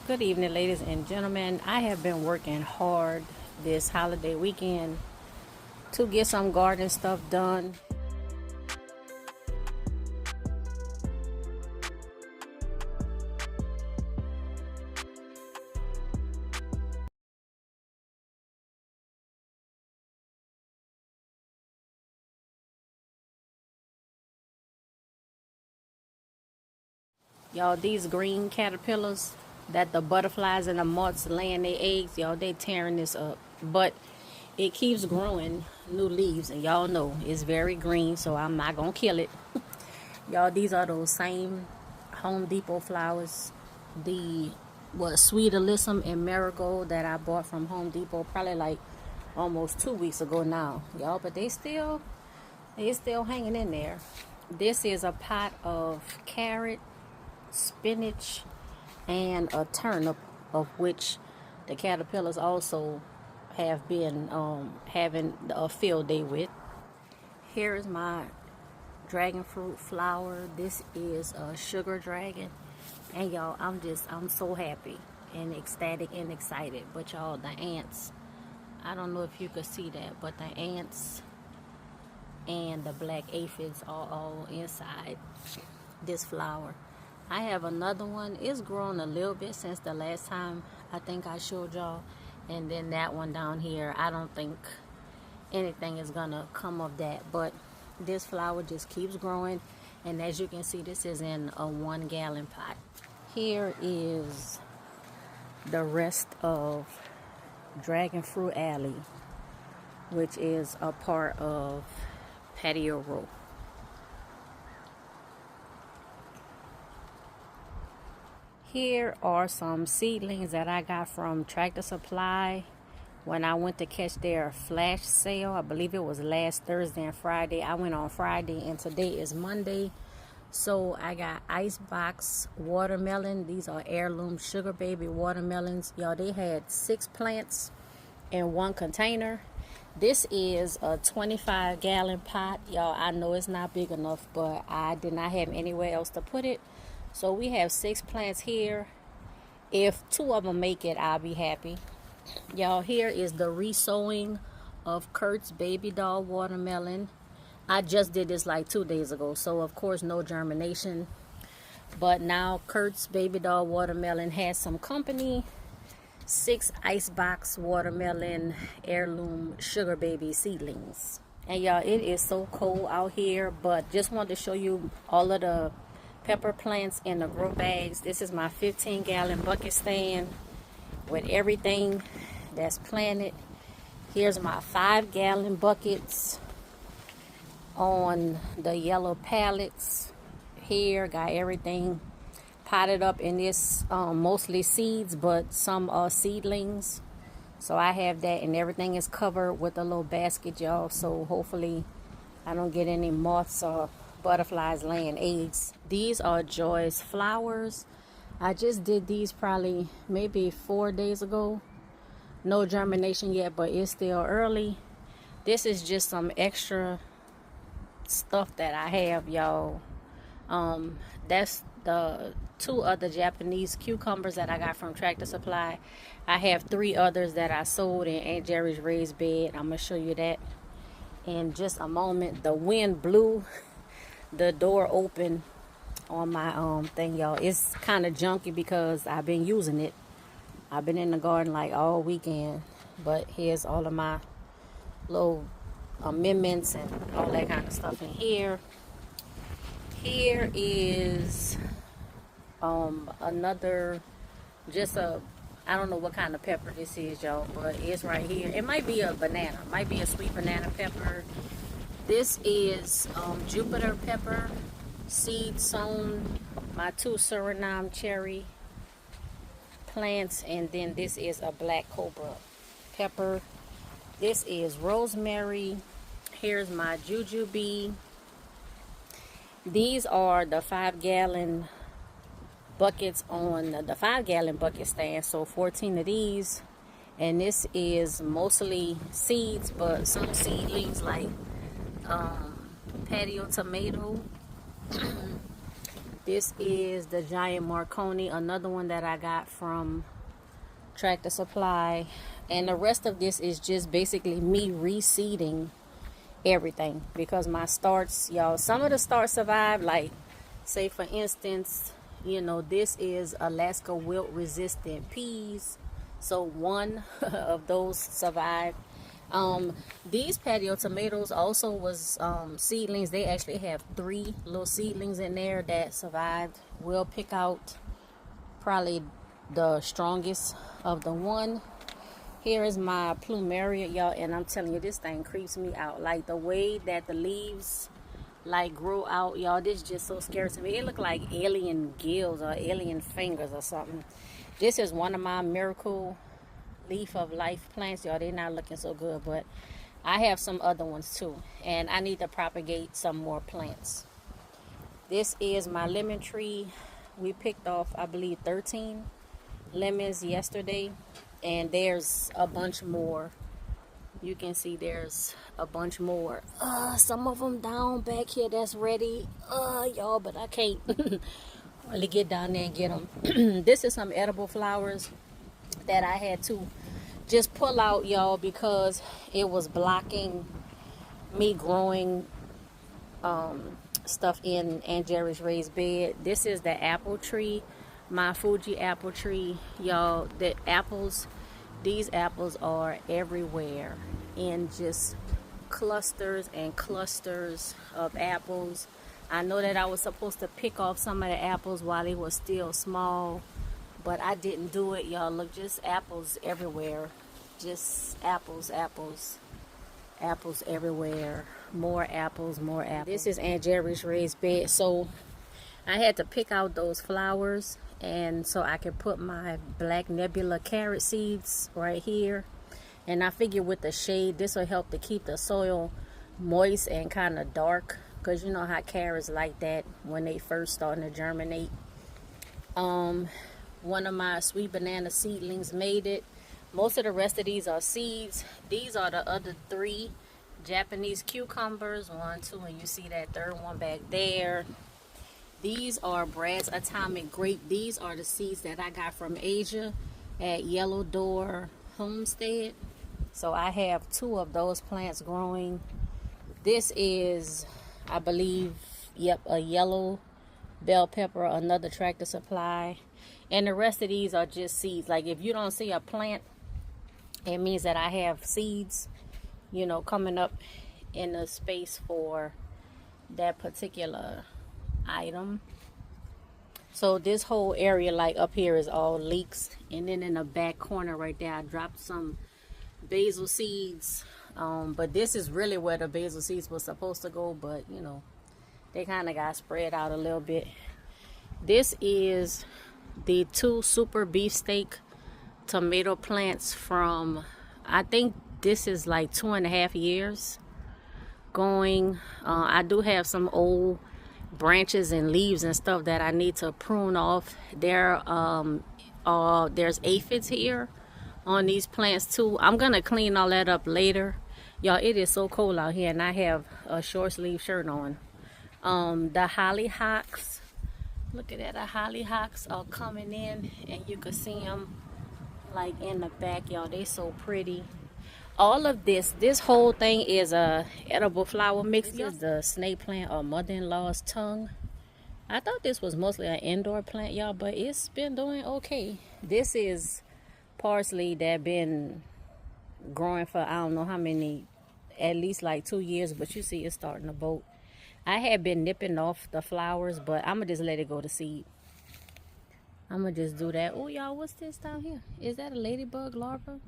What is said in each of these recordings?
Good evening, ladies and gentlemen. I have been working hard this holiday weekend to get some garden stuff done. Y'all, these green caterpillars that the butterflies and the moths laying their eggs, y'all, they tearing this up. But it keeps growing new leaves, and y'all know it's very green, so I'm not gonna kill it. Y'all, these are those same Home Depot flowers, the sweet alyssum and marigold that I bought from Home Depot probably like almost 2 weeks ago now, y'all. But they still hanging in there. This is a pot of carrot, spinach, and a turnip, of which the caterpillars also have been having a field day with. Here is my dragon fruit flower. This is a sugar dragon, and y'all, I'm so happy and ecstatic and excited. But y'all, the ants, I don't know if you could see that, but the ants and the black aphids are all inside this flower. I have another one. It's grown a little bit since the last time I think I showed y'all. And then that one down here, I don't think anything is gonna come of that. But this flower just keeps growing. And as you can see, this is in a 1 gallon pot. Here is the rest of Dragon Fruit Alley, which is a part of Patio Row. Here are some seedlings that I got from Tractor Supply when I went to catch their flash sale. I believe it was last Thursday and Friday. I went on Friday and today is Monday. So I got icebox watermelon. These are heirloom sugar baby watermelons. Y'all, they had 6 plants in 1 container. This is a 25 gallon pot. Y'all, I know it's not big enough, but I did not have anywhere else to put it. So we have 6 plants here. If 2 of them make it, I'll be happy. Y'all, here is the resowing of Kurt's baby doll watermelon. I just did this like 2 days ago, so of course no germination. But now Kurt's baby doll watermelon has some company. 6 icebox watermelon heirloom sugar baby seedlings. And y'all, it is so cold out here, but just wanted to show you all of the pepper plants in the grow bags. This is my 15 gallon bucket stand with everything that's planted. Here's my 5 gallon buckets on the yellow pallets. Here, got everything potted up in this, mostly seeds, but some are seedlings. So I have that, and everything is covered with a little basket, y'all. So hopefully I don't get any moths or butterflies laying eggs. These are Joy's flowers. I just did these probably maybe 4 days ago. No germination yet, but it's still early. This is just some extra stuff that I have, y'all. That's the 2 other Japanese cucumbers that I got from Tractor Supply. I have 3 others that I sold in Aunt Jerry's raised bed. I'm gonna show you that in just a moment. The wind blew the door open on my thing, y'all. It's kind of junky because I've been using it. I've been in the garden like all weekend. But here's all of my little amendments and all that kind of stuff in here. Here is another, just a, I don't know what kind of pepper this is, y'all, but it's right here. It might be a banana, might be a sweet banana pepper. This is Jupiter pepper, seed sown, my 2 Suriname cherry plants, and then this is a black cobra pepper. This is rosemary. Here's my jujube. These are the 5 gallon buckets on the 5 gallon bucket stand, so 14 of these, and this is mostly seeds, but some seedlings like patio tomato. This is the giant Marconi, another one that I got from Tractor Supply. And the rest of this is just basically me reseeding everything, because my starts, y'all, some of the starts survive. Like, say for instance, you know, this is Alaska wilt resistant peas, so one of those survived. These patio tomatoes also was seedlings. They actually have 3 little seedlings in there that survived. We'll pick out probably the strongest of the one. Here is my plumeria, y'all, and I'm telling you, this thing creeps me out. Like, the way that the leaves like grow out, y'all, this is just so scary to me. It look like alien gills or alien fingers or something. This is one of my miracle leaf of life plants, y'all. They're not looking so good, but I have some other ones too, and I need to propagate some more plants. This is my lemon tree. We picked off, I believe, 13 lemons yesterday, and there's a bunch more. You can see there's a bunch more. Some of them down back here that's ready, y'all, but I can't really get down there and get them. This is some edible flowers that I had to just pull out, y'all, because it was blocking me growing stuff in Aunt Jerry's raised bed. This is the apple tree, my Fuji apple tree, y'all. The apples, these apples are everywhere, in just clusters and clusters of apples. I know that I was supposed to pick off some of the apples while they were still small, but I didn't do it, y'all. Look, just apples everywhere. Just apples, apples, apples everywhere. More apples, more apples. This is Aunt Jerry's raised bed, so I had to pick out those flowers, and so I can put my black nebula carrot seeds right here. And I figure with the shade, this will help to keep the soil moist and kind of dark, because you know how carrots like that when they first starting to germinate. One of my sweet banana seedlings made it. Most of the rest of these are seeds. These are the other 3 Japanese cucumbers. 1, 2, and you see that third one back there. These are Brad's Atomic Grape. These are the seeds that I got from Asia at Yellow Door Homestead. So I have 2 of those plants growing. This is, I believe, yep, a yellow bell pepper, another Tractor Supply. And the rest of these are just seeds. Like, if you don't see a plant, it means that I have seeds, you know, coming up in the space for that particular item. So this whole area, like up here, is all leeks. And then in the back corner right there, I dropped some basil seeds. But this is really where the basil seeds were supposed to go, but you know, they kind of got spread out a little bit. This is the 2 super beefsteak tomato plants from, I think this is like 2.5 years going. I do have some old branches and leaves and stuff that I need to prune off. There's aphids here on these plants too. I'm gonna clean all that up later, y'all. It is so cold out here, and I have a short sleeve shirt on. The hollyhocks, look at that, the hollyhocks are coming in, and you can see them like in the back, y'all. They so pretty. All of this whole thing is a edible flower mix. This is the snake plant, or mother-in-law's tongue. I thought this was mostly an indoor plant, y'all, but it's been doing okay. This is parsley that been growing for I don't know how many, at least like 2 years, but you see it's starting to bolt. I had been nipping off the flowers, but I'm gonna just let it go to seed. I'm gonna just do that. Oh, y'all, what's this down here? Is that a ladybug larva?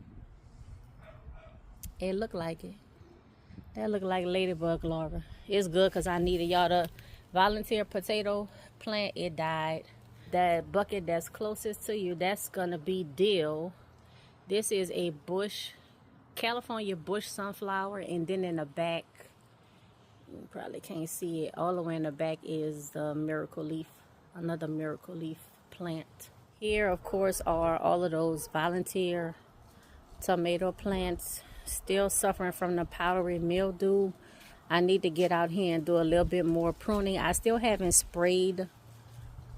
It looked like it. That looked like a ladybug larva. It's good because I needed, y'all. The volunteer potato plant, it died. That bucket that's closest to you, that's gonna be dill. This is a bush, California bush sunflower, and then in the back, you probably can't see it, all the way in the back is the miracle leaf, another miracle leaf plant. Here, of course, are all of those volunteer tomato plants, still suffering from the powdery mildew. I need to get out here and do a little bit more pruning. I still haven't sprayed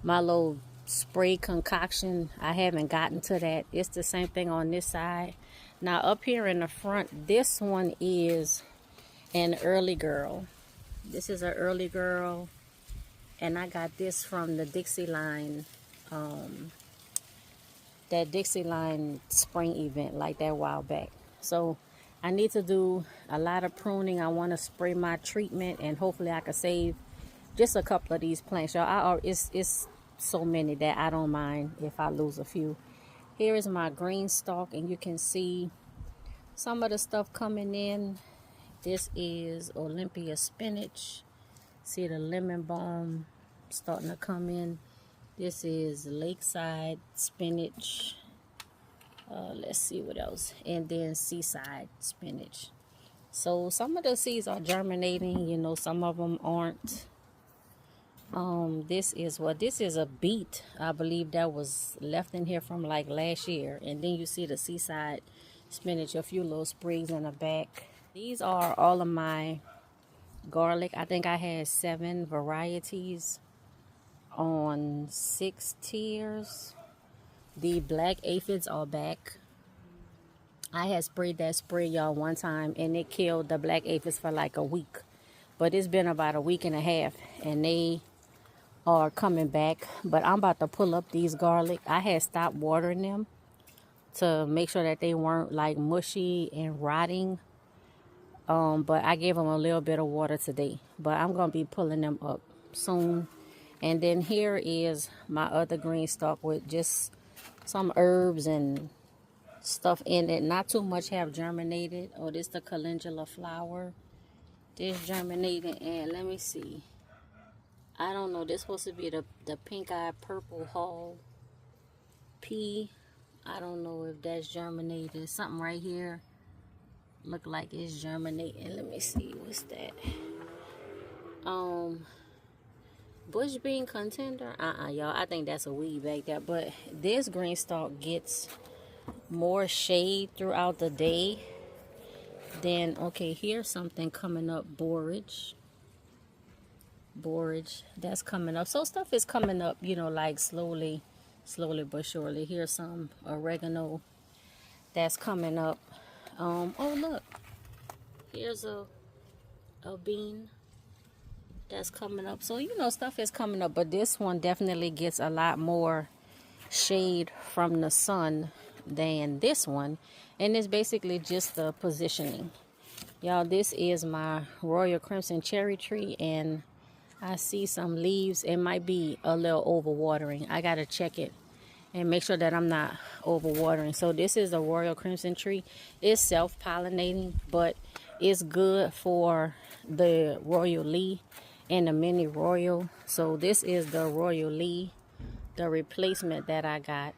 my little spray concoction. I haven't gotten to that. It's the same thing on this side. Now up here in the front, this one is an early girl. This is an early girl, and I got this from the Dixie Line, that Dixie Line spring event, like that while back. So I need to do a lot of pruning. I want to spray my treatment, and hopefully I can save just a couple of these plants, y'all. It's so many that I don't mind if I lose a few. Here is my green stalk, and you can see some of the stuff coming in. This is Olympia spinach. See the lemon balm starting to come in. This is lakeside spinach. Let's see what else. And then seaside spinach. So some of the seeds are germinating, you know, some of them aren't. This is a beet, I believe, that was left in here from like last year. And then you see the seaside spinach, a few little sprigs in the back. These are all of my garlic. I think I had 7 varieties on 6 tiers. The black aphids are back. I had sprayed that spray, y'all, one time, and it killed the black aphids for like a week. But it's been about a week and a half, and they are coming back. But I'm about to pull up these garlic. I had stopped watering them to make sure that they weren't like mushy and rotting. But I gave them a little bit of water today. But I'm going to be pulling them up soon. And then here is my other green stalk with just some herbs and stuff in it. Not too much have germinated. Oh, this the calendula flower. This germinated, and let me see. I don't know. This supposed to be the pink-eyed purple hull pea. I don't know if that's germinated. Something right here look like it's germinating. Let me see. What's that? Bush bean contender. Y'all. I think that's a weed back there. But this green stalk gets more shade throughout the day. Then, okay, here's something coming up. Borage, that's coming up. So stuff is coming up, you know, like slowly but surely. Here's some oregano that's coming up. Oh look, here's a bean that's coming up. So, you know, stuff is coming up, but this one definitely gets a lot more shade from the sun than this one, and it's basically just the positioning. Y'all, this is my Royal Crimson cherry tree, and I see some leaves. It might be a little overwatering. I gotta check it and make sure that I'm not overwatering. So this is a Royal Crimson tree. It's self-pollinating, but it's good for the Royal Lee and the mini Royal. So this is the Royal Lee, the replacement that I got.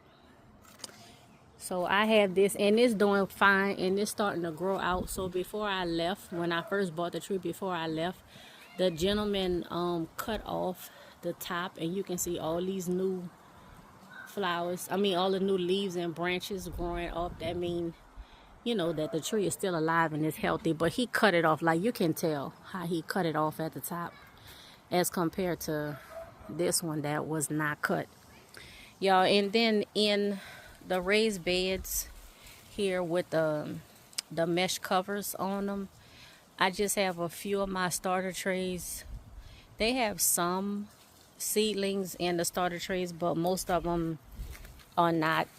So I have this, and it's doing fine, and it's starting to grow out. So before I left, when I first bought the tree, before I left, the gentleman cut off the top, and you can see all these new flowers. I mean, all the new leaves and branches growing up. That means, you know, that the tree is still alive and is healthy. But he cut it off. Like, you can tell how he cut it off at the top as compared to this one that was not cut. Y'all, and then in the raised beds here with the mesh covers on them, I just have a few of my starter trays. They have some seedlings in the starter trays, but most of them are not.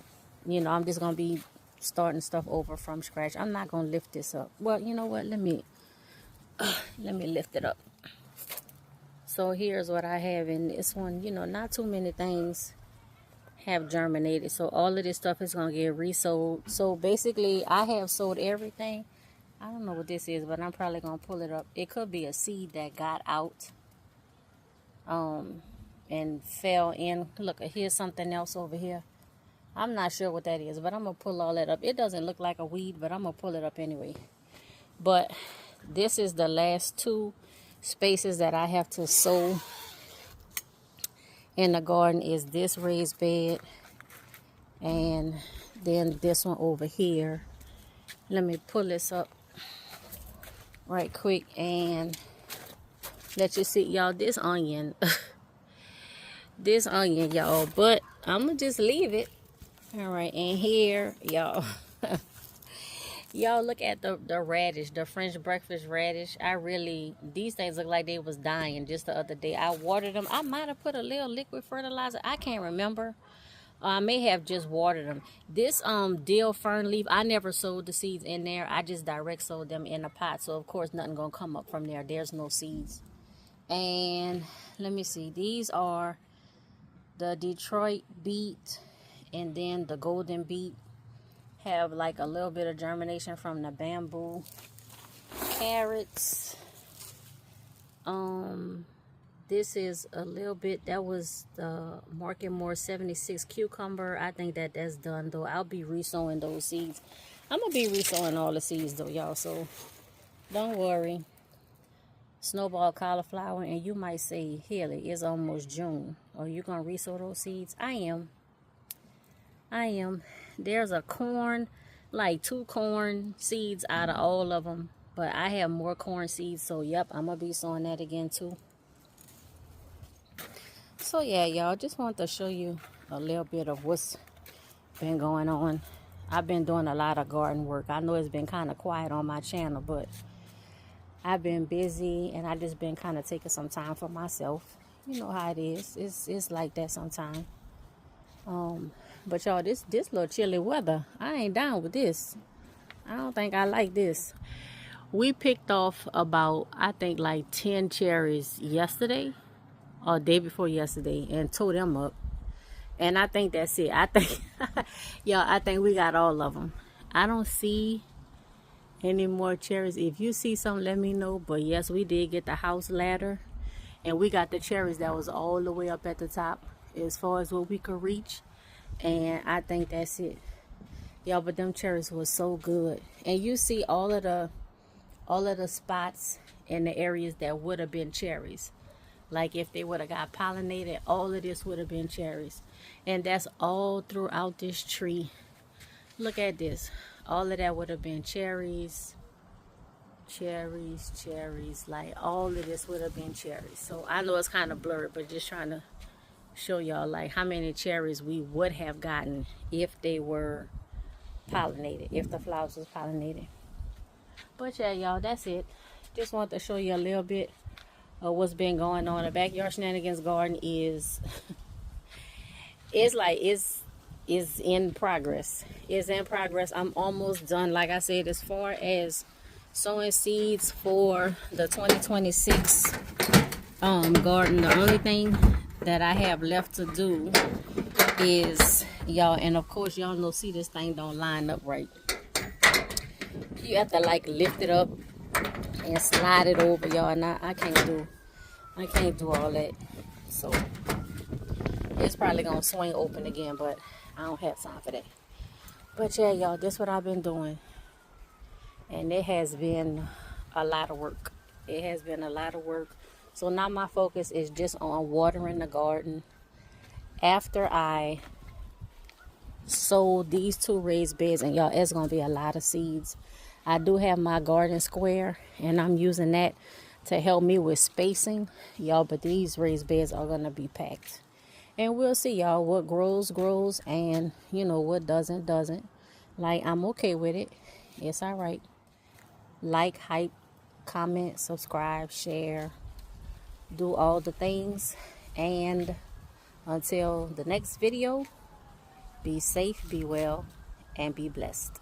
You know, I'm just going to be starting stuff over from scratch. I'm not going to lift this up. Well, you know what? Let me lift it up. So here's what I have in this one. You know, not too many things have germinated. So all of this stuff is going to get resold. So basically, I have sold everything. I don't know what this is, but I'm probably going to pull it up. It could be a seed that got out and fell in. Look, here's something else over here. I'm not sure what that is, but I'm going to pull all that up. It doesn't look like a weed, but I'm going to pull it up anyway. But this is the last 2 spaces that I have to sow in the garden. Is this raised bed, and then this one over here. Let me pull this up right quick and let you see. Y'all, this onion this onion, y'all, but I'm gonna just leave it. All right, and here, y'all. Y'all look at the radish, the French breakfast radish. These things look like they was dying just the other day. I watered them. I might have put a little liquid fertilizer. I can't remember. I may have just watered them. This dill fern leaf, I never sowed the seeds in there. I just direct sowed them in a pot. So of course nothing gonna come up from there. There's no seeds. And let me see. These are the Detroit beet and then the golden beet. Have like a little bit of germination from the bamboo. Carrots. This is a little bit, that was the Market More 76 cucumber. I think that's done though. I'll be resowing those seeds. I'm gonna be resowing all the seeds though, y'all, so don't worry. Snowball cauliflower, and you might say, Haley, it's almost June. Are you gonna resow those seeds? I am. There's a corn, like 2 corn seeds out of all of them. But I have more corn seeds, so yep, I'm going to be sowing that again too. So yeah, y'all, just want to show you a little bit of what's been going on. I've been doing a lot of garden work. I know it's been kind of quiet on my channel, but I've been busy and I just been kind of taking some time for myself. You know how it is. It's like that sometimes. But y'all, this little chilly weather, I ain't down with this. I don't think I like this. We picked off about, I think, like 10 cherries yesterday or day before yesterday and tore them up. And I think that's it. I think, y'all, I think we got all of them. I don't see any more cherries. If you see some, let me know. But yes, we did get the house ladder. And we got the cherries that was all the way up at the top as far as what we could reach. And I think that's it, y'all. But them cherries was so good. And you see all of the spots in the areas that would have been cherries. Like if they would have got pollinated, all of this would have been cherries. And that's all throughout this tree. Look at this. All of that would have been cherries. Like all of this would have been cherries. So I know it's kind of blurred, but just trying to show y'all like how many cherries we would have gotten if they were pollinated, if the flowers was pollinated. But yeah, y'all, that's it. Just want to show you a little bit of what's been going on. The Backyard Shenanigans garden is it's in progress. It's in progress. I'm almost done. Like I said, as far as sowing seeds for the 2026 garden, the only thing that I have left to do is, y'all, and of course y'all know, see, this thing don't line up right. You have to like lift it up and slide it over, y'all, and I can't do all that. So it's probably gonna swing open again, but I don't have time for that. But yeah, y'all, this is what I've been doing, and it has been a lot of work. It has been a lot of work. So now my focus is just on watering the garden. After I sow these 2 raised beds, and y'all, it's going to be a lot of seeds. I do have my garden square, and I'm using that to help me with spacing, y'all. But these raised beds are going to be packed. And we'll see, y'all, what grows, and, you know, what doesn't. Like, I'm okay with it. It's all right. Like, hype, comment, subscribe, share. Do all the things, and until the next video, be safe, be well, and be blessed.